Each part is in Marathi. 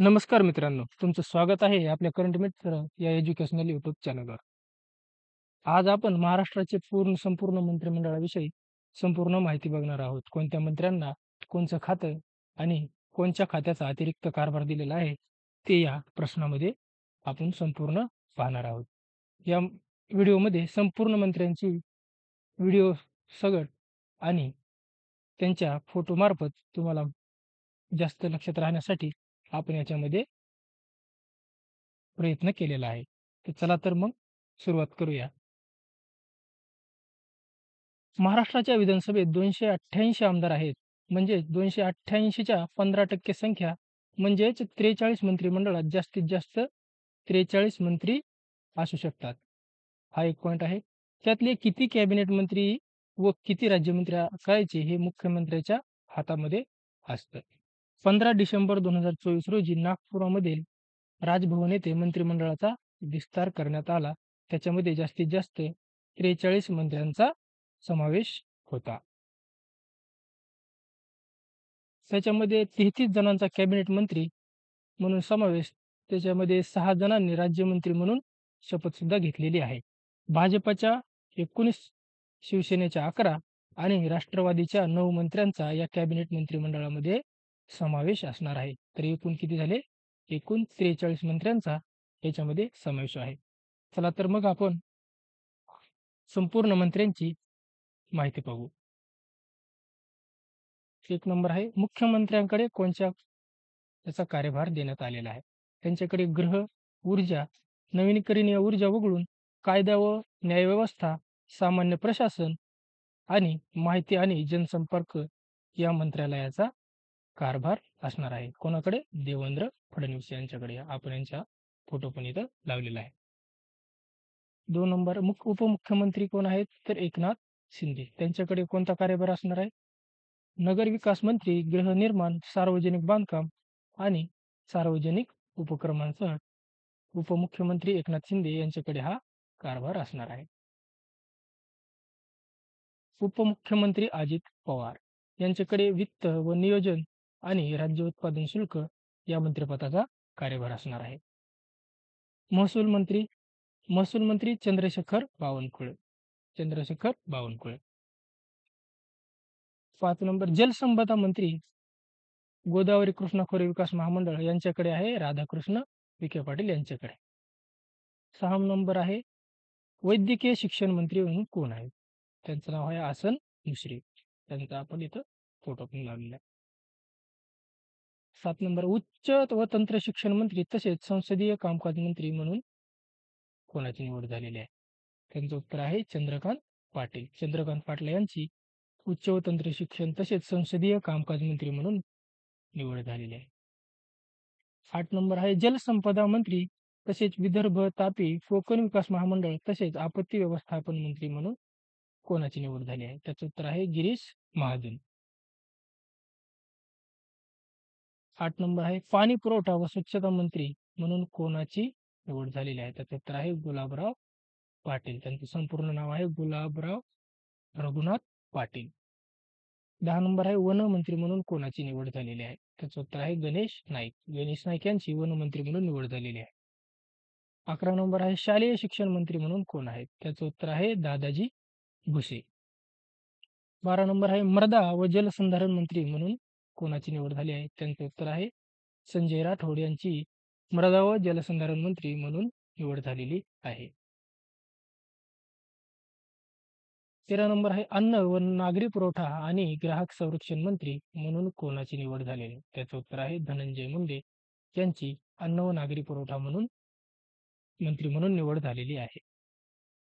नमस्कार मित्रांनो, तुमचं स्वागत आहे आपल्या करंट मित्र या एज्युकेशनल यूट्यूब चॅनलवर. आज आपण महाराष्ट्राचे संपूर्ण मंत्रिमंडळाविषयी संपूर्ण माहिती बघणार आहोत. कोणत्या मंत्र्यांना कोणचं खातं आणि कोणत्या खात्याचा अतिरिक्त कारभार दिलेला आहे, ते या प्रश्नामध्ये आपण संपूर्ण पाहणार आहोत. या व्हिडिओमध्ये संपूर्ण मंत्र्यांची व्हिडिओ सगट आणि त्यांच्या फोटोमार्फत तुम्हाला जास्त लक्षात राहण्यासाठी आपण याच्यामध्ये प्रयत्न केलेला आहे. तर चला तर मग सुरुवात करूया. महाराष्ट्राच्या विधानसभेत 288 आमदार आहेत. म्हणजेच 288च्या 15% संख्या म्हणजेच 43 मंत्रिमंडळात जास्तीत जास्त 43 मंत्री असू शकतात. हा एक पॉइंट आहे. त्यातले किती कॅबिनेट मंत्री व किती राज्यमंत्री करायचे हे मुख्यमंत्र्याच्या हातामध्ये असतं. 15 डिसेंबर 2024 रोजी नागपुरामधील राजभवन येथे मंत्रिमंडळाचा विस्तार करण्यात आला. त्याच्यामध्ये जास्तीत जास्त 43 मंत्र्यांचा समावेश होता. त्याच्यामध्ये 33 जणांचा कॅबिनेट मंत्री म्हणून समावेश, त्याच्यामध्ये 6 जणांनी राज्यमंत्री म्हणून शपथसुद्धा घेतलेली आहे. भाजपच्या 19, शिवसेनेच्या 11 आणि राष्ट्रवादीच्या 9 मंत्र्यांचा या कॅबिनेट मंत्रिमंडळामध्ये समावेश असणार आहे. तर एकूण किती झाले? एकूण 43 मंत्र्यांचा याच्यामध्ये समावेश आहे. चला तर मग आपण संपूर्ण मंत्र्यांची माहिती पाहू. एक नंबर आहे मुख्यमंत्र्यांकडे कोणत्या त्याचा कार्यभार देण्यात आलेला आहे. त्यांच्याकडे गृह, ऊर्जा, नवीकरणीय ऊर्जा वगळून कायदा व न्यायव्यवस्था, सामान्य प्रशासन आणि माहिती आणि जनसंपर्क या मंत्रालयाचा कारभार असणार आहे. कोणाकडे? देवेंद्र फडणवीस यांच्याकडे. आपण यांचा फोटो पण इथं लावलेला आहे. 2 नंबर उपमुख्यमंत्री कोण आहेत? तर एकनाथ शिंदे. त्यांच्याकडे कोणता कार्यभार असणार आहे? नगर विकास मंत्री, गृहनिर्माण, सार्वजनिक बांधकाम आणि सार्वजनिक उपक्रमांसह उपमुख्यमंत्री एकनाथ शिंदे यांच्याकडे हा कारभार असणार आहे. उपमुख्यमंत्री अजित पवार यांच्याकडे वित्त व नियोजन आणि राज्य उत्पादन शुल्क या मंत्रिपदाचा कार्यभार असणार आहे. महसूल मंत्री चंद्रशेखर बावनकुळे. 5 नंबर जलसंपदा मंत्री गोदावरी कृष्णा खोरे विकास महामंडळ यांच्याकडे आहे राधाकृष्ण विखे पाटील यांच्याकडे. 6 नंबर आहे वैद्यकीय शिक्षण मंत्री म्हणून कोण आहे? त्यांचं नाव आहे हसन मुश्रीफ. त्यांचा आपण इथं फोटो पण लावलेला आहे. 7 नंबर उच्च व तंत्र शिक्षण मंत्री तसेच संसदीय कामकाज मंत्री म्हणून कोणाची निवड झालेली आहे? त्यांचं उत्तर आहे चंद्रकांत पाटील. चंद्रकांत पाटील यांची उच्च व तंत्र शिक्षण तसेच संसदीय कामकाज मंत्री म्हणून निवड झालेली आहे. 8 नंबर आहे जलसंपदा मंत्री तसेच विदर्भ, तापी, कोकण विकास महामंडळ तसेच आपत्ती व्यवस्थापन मंत्री म्हणून कोणाची निवड झाली आहे? त्याचं उत्तर आहे गिरीश महाजन. 8 नंबर आहे पाणी पुरवठा व स्वच्छता मंत्री म्हणून कोणाची निवड झालेली आहे? त्याचं उत्तर आहे गुलाबराव पाटील. त्यांचं संपूर्ण नाव आहे गुलाबराव रघुनाथ पाटील. 10 नंबर आहे वनमंत्री म्हणून कोणाची निवड झालेली आहे? त्याचं उत्तर आहे गणेश नाईक. गणेश नाईक यांची वनमंत्री म्हणून निवड झालेली आहे. 11 नंबर आहे शालेय शिक्षण मंत्री म्हणून कोण आहेत? त्याचं उत्तर आहे दादाजी भुसे. 12 नंबर आहे मृदा व जलसंधारण मंत्री म्हणून कोणाची निवड झाली आहे? त्यांचं उत्तर आहे संजय राठोड यांची मृदा व जलसंधारण मंत्री म्हणून निवड झालेली आहे. 13 नंबर आहे अन्न व नागरी पुरवठा आणि ग्राहक संरक्षण मंत्री म्हणून कोणाची निवड झालेली? त्याचं उत्तर आहे धनंजय मुंडे यांची अन्न व नागरी पुरवठा म्हणून मंत्री म्हणून निवड झालेली आहे.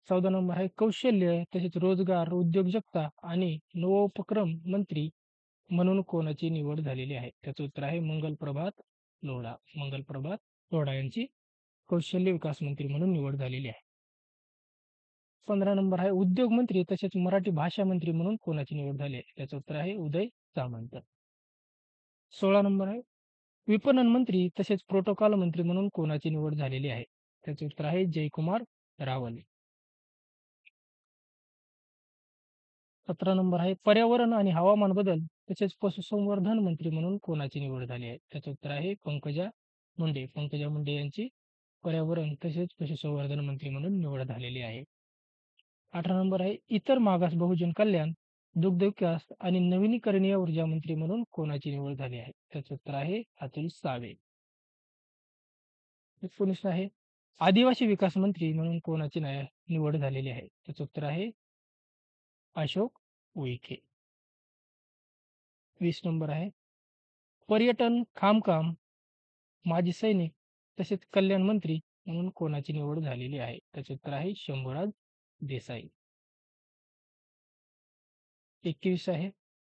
14 नंबर आहे कौशल्य तसेच रोजगार, उद्योजकता आणि नवोपक्रम मंत्री म्हणून कोणाची निवड झालेली आहे? त्याचं उत्तर आहे मंगलप्रभात लोढा. मंगलप्रभात लोढा यांची कौशल्य विकास मंत्री म्हणून निवड झालेली आहे. 15 नंबर आहे उद्योग मंत्री तसेच मराठी भाषा मंत्री म्हणून कोणाची निवड झाली आहे? त्याचं उत्तर आहे उदय सामंत. 16 नंबर आहे विपणन मंत्री तसेच प्रोटोकॉल मंत्री म्हणून कोणाची निवड झालेली आहे? त्याचे उत्तर आहे जयकुमार रावल. 17 नंबर आहे पर्यावरण आणि हवामान बदल तसेच पशुसंवर्धन मंत्री म्हणून कोणाची निवड झाली आहे? त्याचं उत्तर आहे पंकजा पंकजा मुंडे यांची पर्यावरण तसेच पशुसंवर्धन मंत्री म्हणून निवड झालेली आहे. 18 नंबर आहे इतर मागास बहुजन कल्याण, दुग्ध विकास आणि नवीनीकरणीय ऊर्जा मंत्री म्हणून कोणाची निवड झाली आहे? त्याचं उत्तर आहे अतुल सावे. 19 आहे आदिवासी विकास मंत्री म्हणून कोणाची निवड झालेली आहे? त्याचं उत्तर आहे अशोक उईके. 20 नंबर आहे पर्यटन, खाणकाम, माजी सैनिक तसेच कल्याण मंत्री म्हणून कोणाची निवड झालेली आहे? त्याचे उत्तर आहे शंभूराज देसाई. 21 आहे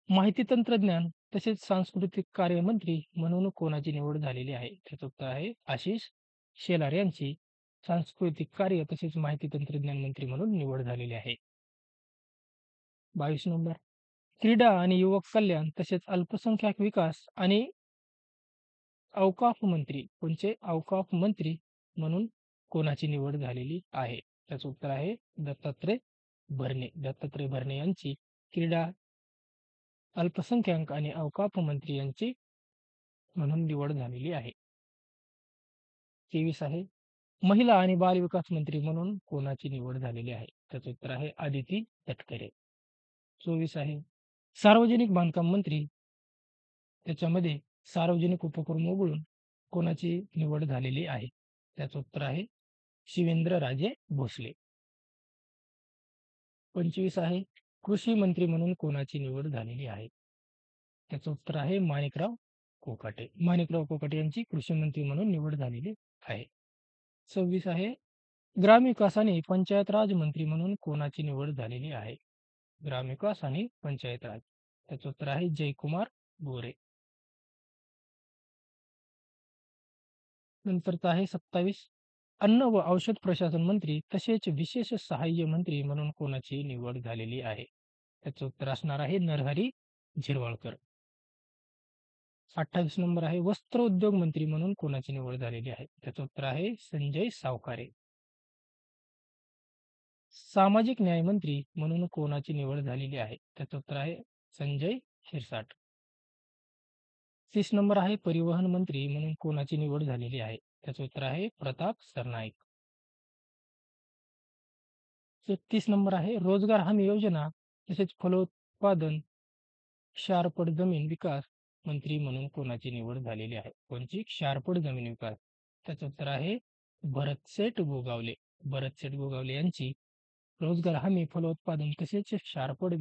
माहिती तंत्रज्ञान तसेच सांस्कृतिक कार्य मंत्री म्हणून कोणाची निवड झालेली आहे? त्याचं उत्तर आहे आशिष शेलार यांची सांस्कृतिक कार्य तसेच माहिती तंत्रज्ञान मंत्री म्हणून निवड झालेली आहे. 22 नंबर क्रीडा आणि युवक कल्याण तसेच अल्पसंख्याक विकास आणि औकाफ मंत्री म्हणून कोणाची निवड झालेली आहे? त्याचं उत्तर आहे दत्तात्रय भरणे. दत्तात्रय भरणे यांची क्रीडा, अल्पसंख्याक आणि औकाफ मंत्री यांची म्हणून निवड झालेली आहे. 23 आहे महिला आणि बाल विकास मंत्री म्हणून कोणाची निवड झालेली आहे? त्याचं उत्तर आहे आदिती तटकरे. 24 आहे सार्वजनिक बांधकाम मंत्री त्याच्यामध्ये सार्वजनिक उपक्रम वगळून कोणाची निवड झालेली आहे? त्याचं उत्तर आहे शिवेंद्रराजे भोसले. 25 आहे कृषी मंत्री म्हणून कोणाची निवड झालेली आहे? त्याचं उत्तर आहे माणिकराव कोकाटे. माणिकराव कोकाटे यांची कृषी मंत्री म्हणून निवड झालेली आहे. 26 आहे ग्रामविकास आणि पंचायत राज मंत्री म्हणून कोणाची निवड झालेली आहे? ग्रामविकास आणि पंचायत राज. त्याचं उत्तर आहे जयकुमार गोरे. नंतरचा आहे 27 अन्न व औषध प्रशासन मंत्री तसेच विशेष सहाय्य मंत्री म्हणून कोणाची निवड झालेली आहे? त्याचं उत्तर असणार आहे नरहरी झिरवाळकर. 28 नंबर आहे वस्त्र उद्योग मंत्री म्हणून कोणाची निवड झालेली आहे? त्याचं उत्तर आहे संजय सावकारे. सामाजिक न्याय मंत्री म्हणून कोणाची निवड झालेली आहे? त्याचं उत्तर आहे संजय शिरसाट. 30 नंबर आहे परिवहन मंत्री म्हणून कोणाची निवड झालेली आहे? त्याचं उत्तर आहे प्रताप सरनाईक. 31 नंबर आहे रोजगार हमी योजना तसेच फलोत्पादन क्षारपड जमीन विकास मंत्री म्हणून कोणाची निवड झालेली आहे? कोणची? क्षारपड जमीन विकास. त्याचं उत्तर आहे भरतसेठ गोगावले. भरतसेठ गोगावले यांची रोजगार हमी, फलोत्पादन तसेच क्षारपड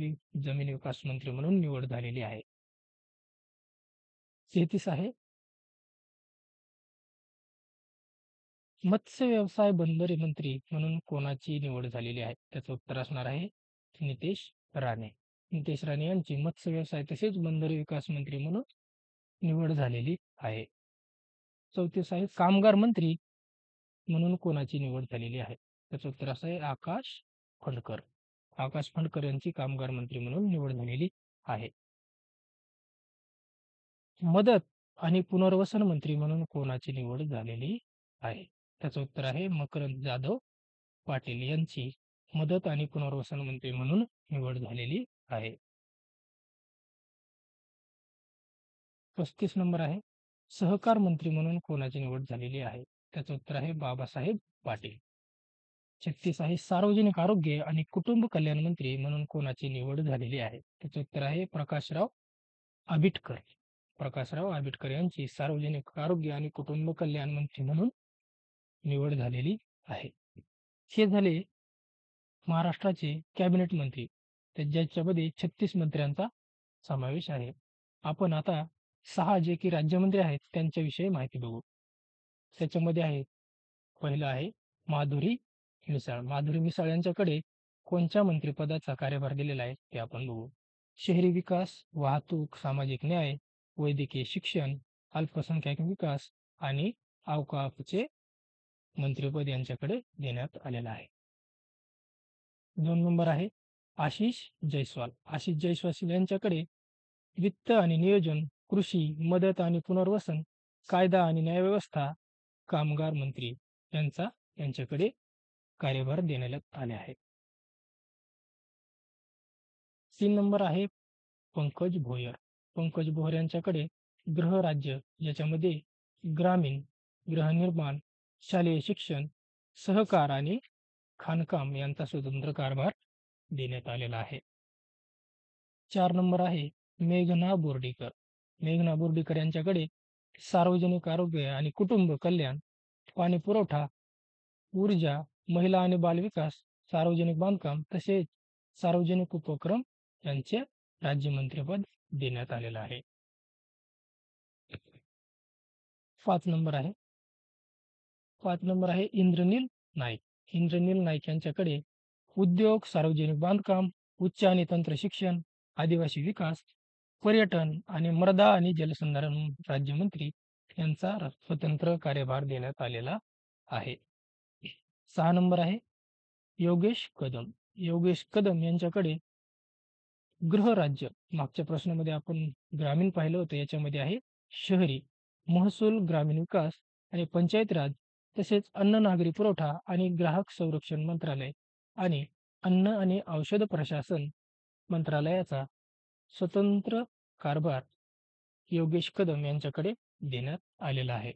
जमीन विकास मंत्री म्हणून निवड झालेली आहे. 33 आहे मत्स्य व्यवसाय बंदरे मंत्री म्हणून कोणाची निवड झालेली आहे? त्याचं उत्तर असणार आहे नितेश राणे. नितेश राणे यांची मत्स्य व्यवसाय तसेच बंदरे विकास मंत्री म्हणून निवड झालेली आहे. 34 आहे कामगार मंत्री म्हणून कोणाची निवड झालेली आहे? त्याचं उत्तर असं आहे आकाश फंडकर. आकाश फंडकर यांची कामगार मंत्री म्हणून निवड झालेली आहे. मदत आणि पुनर्वसन मंत्री म्हणून कोणाची निवड झालेली आहे? त्याचं उत्तर आहे मकरंद जाधव पाटील यांची मदत आणि पुनर्वसन मंत्री म्हणून निवड झालेली आहे. 35 नंबर आहे सहकार मंत्री म्हणून कोणाची निवड झालेली आहे? त्याचं उत्तर आहे बाबासाहेब पाटील. 36 आहे सार्वजनिक आरोग्य आणि कुटुंब कल्याण मंत्री म्हणून कोणाची निवड झालेली आहे? त्याचं उत्तर आहे प्रकाशराव आबिटकर. प्रकाशराव आबिटकर यांची सार्वजनिक आरोग्य आणि कुटुंब कल्याण मंत्री म्हणून निवड झालेली आहे. हे झाले महाराष्ट्राचे कॅबिनेट मंत्री, ज्याच्यामध्ये 36 मंत्र्यांचा समावेश आहे. आपण आता 6 जे की राज्यमंत्री आहेत त्यांच्याविषयी माहिती बघू. त्याच्यामध्ये आहे पहिलं आहे माधुरी मिसाळ. माधुरी मिसाळ यांच्याकडे कोणत्या मंत्रिपदाचा कार्यभार दिलेला आहे ते आपण बघू. शहरी विकास, वाहतूक, सामाजिक न्याय, वैद्यकीय शिक्षण, अल्पसंख्याक विकास आणि औकाफचे मंत्रिपद यांच्याकडे देण्यात आलेलं आहे. 2 नंबर आहे आशिष जयस्वाल. आशिष जयस्वाल यांच्याकडे वित्त आणि नियोजन, कृषी, मदत आणि पुनर्वसन, कायदा आणि न्यायव्यवस्था, कामगार मंत्री यांच्याकडे कार्यभार देण्यात आले आहे. 3 नंबर आहे पंकज भोयर. पंकज भोयर यांच्याकडे गृहराज्य, ज्याच्यामध्ये ग्रामीण गृहनिर्माण, शालेय शिक्षण, सहकार आणि खाणकाम यांचा स्वतंत्र कारभार देण्यात आलेला आहे. 4 नंबर आहे मेघना बोर्डीकर. मेघना बोर्डीकर यांच्याकडे सार्वजनिक आरोग्य आणि कुटुंब कल्याण, पाणी पुरवठा, ऊर्जा, महिला आणि बालविकास, सार्वजनिक बांधकाम तसेच सार्वजनिक उपक्रम यांचे राज्यमंत्रीपद देण्यात आलेलं आहे. 5 नंबर आहे 5 नंबर आहे इंद्रनील नाईक. इंद्रनील नाईक यांच्याकडे उद्योग, सार्वजनिक बांधकाम, उच्च आणि तंत्र शिक्षण, आदिवासी विकास, पर्यटन आणि मृदा आणि जलसंधारण राज्यमंत्री यांचा स्वतंत्र कार्यभार देण्यात आलेला आहे. 6 नंबर आहे योगेश कदम. योगेश कदम यांच्याकडे गृहराज्य, मागच्या प्रश्नामध्ये आपण ग्रामीण पाहिलं होतं, याच्यामध्ये आहे शहरी, महसूल, ग्रामीण विकास आणि पंचायत राज तसेच अन्न नागरी पुरवठा आणि ग्राहक संरक्षण मंत्रालय आणि अन्न आणि औषध प्रशासन मंत्रालयाचा स्वतंत्र कारभार योगेश कदम यांच्याकडे देण्यात आलेला आहे.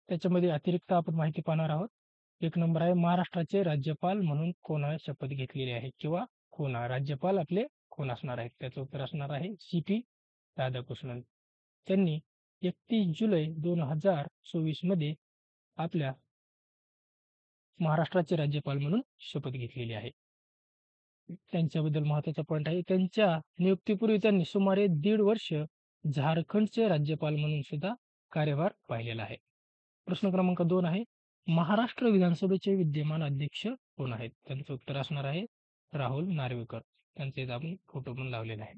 त्याच्यामध्ये अतिरिक्त आपण माहिती पाहणार आहोत. 1 नंबर आहे महाराष्ट्राचे राज्यपाल म्हणून कोणा शपथ घेतलेली आहे किंवा कोणा राज्यपाल आपले कोण असणार आहेत? त्याचं उत्तर असणार आहे सी.पी. राधाकृष्णन. त्यांनी 31 जुलै 2024 मध्ये आपल्या महाराष्ट्राचे राज्यपाल म्हणून शपथ घेतलेली आहे. त्यांच्याबद्दल महत्त्वाचा पॉइंट आहे, त्यांच्या नियुक्तीपूर्वी त्यांनी सुमारे 1.5 वर्ष झारखंडचे राज्यपाल म्हणून सुद्धा कार्यभार पाहिलेला आहे. प्रश्न क्रमांक 2 आहे, महाराष्ट्र विधानसभेचे विद्यमान अध्यक्ष कोण आहेत? त्यांचं उत्तर असणार आहे राहुल नार्वेकर. त्यांचा इथं आपण फोटो पण लावलेला आहे.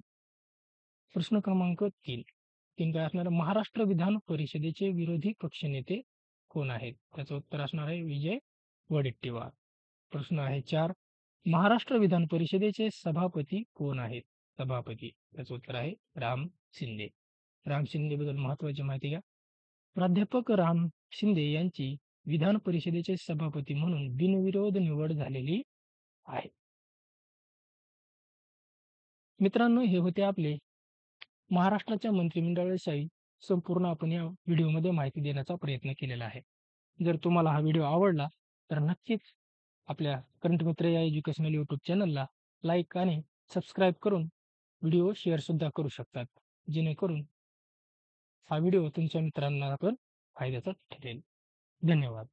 प्रश्न क्रमांक 3 काय असणार आहे? महाराष्ट्र विधान परिषदेचे विरोधी पक्षनेते कोण आहेत? त्याचं उत्तर असणार आहे विजय वडेट्टीवार. प्रश्न आहे 4, महाराष्ट्र विधान परिषदेचे सभापती कोण आहेत? सभापती, त्याचं उत्तर आहे राम शिंदे. राम शिंदेबद्दल महत्त्वाची माहिती घ्या. प्राध्यापक राम शिंदे यांची विधान परिषदेचे सभापती म्हणून बिनविरोध निवड झालेली आहे. मित्रांनो, हे होते आपले महाराष्ट्राच्या मंत्रिमंडळाविषयी संपूर्ण आपण या व्हिडिओमध्ये माहिती देण्याचा प्रयत्न केलेला आहे. जर तुम्हाला हा व्हिडिओ आवडला तर नक्कीच आपल्या करंट मित्र या एज्युकेशनल यूट्यूब चॅनलला लाईक आणि सबस्क्राईब करून व्हिडिओ शेअरसुद्धा करू शकतात, जेणेकरून हा व्हिडिओ तुमच्या मित्रांना पण फायद्याचा ठरेल. धन्यवाद.